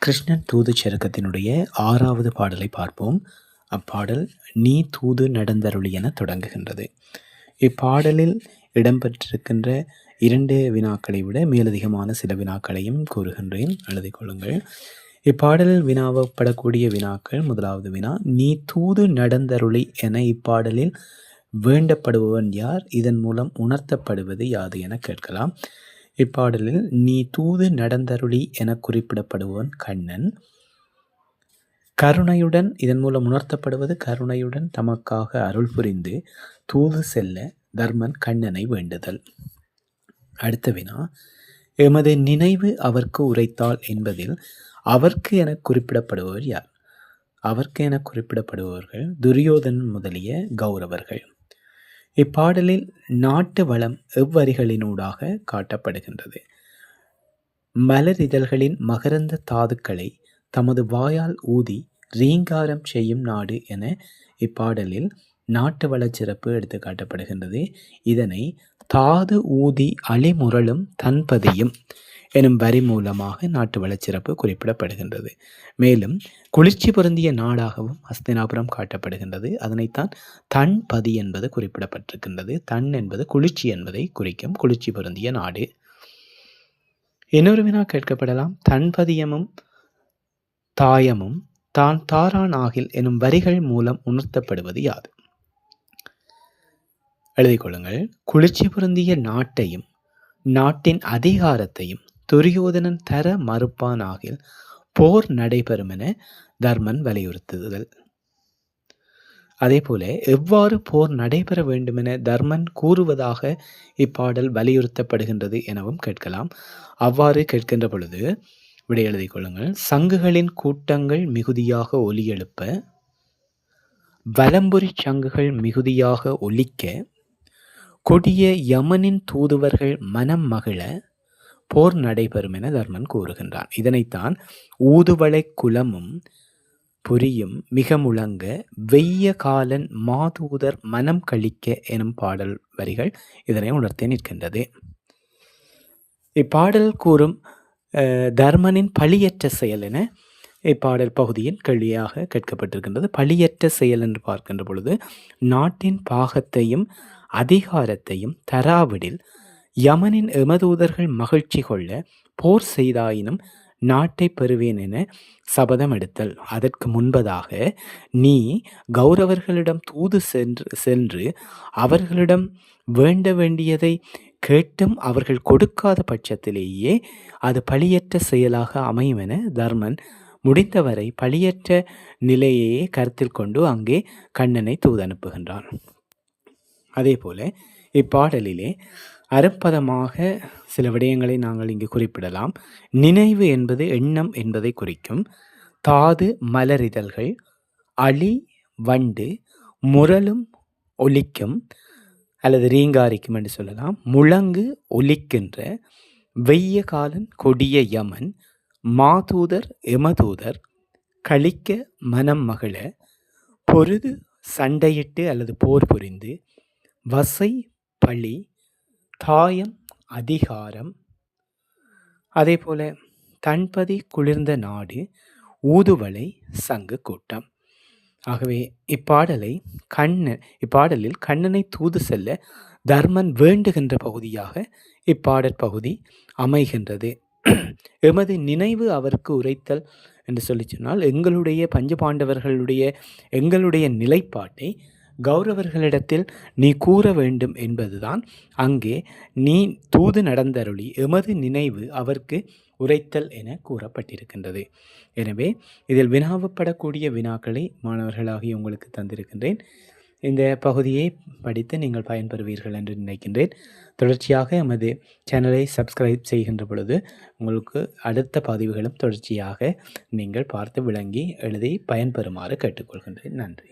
கிருஷ்ணன் தூதுச் சருக்கத்தினுடைய 6வது பாடலை பார்ப்போம். அப்பாடல் நீ தூது நடந்தருளி என தொடங்குகின்றது. இப்பாடலில் இடம்பெற்றிருக்கின்ற 2 வினாக்களை விட மேலதிகமான சில வினாக்களையும் கூறுகின்றேன், எழுதிக் கொள்ளுங்கள். இப்பாடலில் வினாவப்படக்கூடிய வினாக்கள்: முதலாவது வினா, நீ தூது நடந்தருளி என இப்பாடலில் வேண்டப்படுபவன் யார்? இதன் மூலம் உணர்த்தப்படுவது யாது என கேட்கலாம். இப்பாடலில் நீ தூது நடந்தருளி என குறிப்பிடப்படுபவன் கண்ணன். கருணையுடன், இதன் மூலம் உணர்த்தப்படுவது கருணையுடன் தமக்காக அருள் புரிந்து தூது செல்ல தர்மன் கண்ணனை வேண்டுதல். அடுத்த வினா, எமது நினைவு அவர்க்கு உரைத்தாள் என்பதில் அவர்க்கு என குறிப்பிடப்படுபவர் யார்? அவர்க்கு என குறிப்பிடப்படுபவர்கள் துரியோதனன் முதலிய கௌரவர்கள். இப்பாடலில் நாட்டு வளம் எவ்வரிகளினூடாக காட்டப்படுகின்றது? மலர் இதழ்களின் மகரந்த தாதுக்களை தமது வாயால் ஊதி ரீங்காரம் செய்யும் நாடு என இப்பாடலில் நாட்டு வளச்சிறப்பு எடுத்து காட்டப்படுகின்றது. இதனை தாது ஊதி அழிமுரளும் தன்பதியும் எனும் வரி மூலமாக நாட்டு வளச்சிறப்பு குறிப்பிடப்படுகின்றது. மேலும் குளிர்ச்சி பொருந்திய நாடாகவும் ஹஸ்தினாபுரம் காட்டப்படுகின்றது. அதனைத்தான் தன்பதி என்பது குறிப்பிடப்பட்டிருக்கின்றது. தன் என்பது குளிர்ச்சி என்பதை குறிக்கும், குளிர்ச்சி பொருந்திய நாடு. இன்னொரு வினா கேட்கப்படலாம்: தன்பதியமும் தாயமும் தான் தாரான் ஆகில் எனும் வரிகள் மூலம் உணர்த்தப்படுவது யாது? எழுதிக் கொள்ளுங்கள். குளிர்ச்சி பொருந்திய நாட்டையும் நாட்டின் அதிகாரத்தையும் துரியோதனன் தர மறுப்பான் ஆகில் போர் நடைபெறும் என தர்மன் வலியுறுத்துதல். அதே போல எவ்வாறு போர் நடைபெற வேண்டும் என தர்மன் கூறுவதாக இப்பாடல் வலியுறுத்தப்படுகின்றது எனவும் கேட்கலாம். அவ்வாறு கேட்கின்ற பொழுது விடை எழுதிக் கொள்ளுங்கள். சங்குகளின் கூட்டங்கள் மிகுதியாக ஒலி எழுப்ப, வலம்புரி சங்குகள் மிகுதியாக ஒலிக்க, கொடிய யமனின் தூதுவர்கள் மனம் மகிழ போர் நடைபெறும் என தர்மன் கூறுகின்றான். இதனைத்தான் ஊதுவளை குலமும் புரியும் மிக முழங்க வெய்ய காலன் மாதூதர் மனம் கழிக்க எனும் பாடல் வரிகள் இதனை உணர்த்தி நிற்கின்றது. இப்பாடல் கூறும் தர்மனின் பழியற்ற செயல் என இப்பாடல் பகுதியின் கேள்வியாக கேட்கப்பட்டிருக்கின்றது. பழியற்ற செயல் என்று பார்க்கின்ற பொழுது நாட்டின் பாகத்தையும் அதிகாரத்தையும் தராவிடில் யமனின் எமதூதர்கள் மகிழ்ச்சி கொள்ள போர் செய்தாயினும் நாட்டை பெறுவேன் என சபதம் எடுத்தல். அதற்கு முன்பதாக நீ கௌரவர்களிடம் தூது சென்று அவர்களிடம் வேண்ட வேண்டியதை கேட்டும் அவர்கள் கொடுக்காத பட்சத்திலேயே அது பழியற்ற செயலாக அமையும் என தர்மன் முடிந்தவரை பழியற்ற நிலையையே கருத்தில் கொண்டு அங்கே கண்ணனை தூது அனுப்புகின்றான். அதே போல இப்பாடலிலே அருப்பதமாக சில விடயங்களை நாங்கள் இங்கு குறிப்பிடலாம். நினைவு என்பது எண்ணம் என்பதை குறிக்கும். தாது மலரிதழ்கள், அழி வண்டு, முரலும் ஒலிக்கும் அல்லது ரீங்காரிக்கும் என்று சொல்லலாம். முழங்கு ஒலிக்கின்ற, வெய்ய காலன் கொடிய யமன், மாதூதர் எமதூதர், கழிக்க மனம் மகிழ, பொருது சண்டையிட்டு அல்லது போர் புரிந்து, வசை பழி, தாயம் அதிகாரம், அதே போல தன்பதி குளிர்ந்த நாடு, ஊதுவளை சங்கு கூட்டம். ஆகவே இப்பாடலில் கண்ணனை தூது செல்ல தர்மன் வேண்டுகின்ற பகுதியாக இப்பாடற் பகுதி அமைகின்றது. எமது நினைவு அவருக்கு உரைத்தல் என்று சொல்லி சொன்னால் எங்களுடைய பஞ்சபாண்டவர்களுடைய எங்களுடைய நிலைப்பாட்டை கௌரவர்களிடத்தில் நீ கூற வேண்டும் என்பதுதான் அங்கே நீ தூது நடந்தருளி எமது நினைவு அவருக்கு உரைத்தல் என கூறப்பட்டிருக்கின்றது. எனவே இதில் வினாவப்படக்கூடிய வினாக்களை மாணவர்களாகிய உங்களுக்கு தந்திருக்கின்றேன். இந்த பகுதியை படித்து நீங்கள் பயன்பெறுவீர்கள் என்று நினைக்கின்றேன். தொடர்ச்சியாக எமது சேனலை சப்ஸ்கிரைப் செய்கின்ற பொழுது உங்களுக்கு அடுத்த பதிவுகளும் தொடர்ச்சியாக நீங்கள் பார்த்து விளங்கி எழுதி பயன்பெறுமாறு கேட்டுக்கொள்கின்றேன். நன்றி.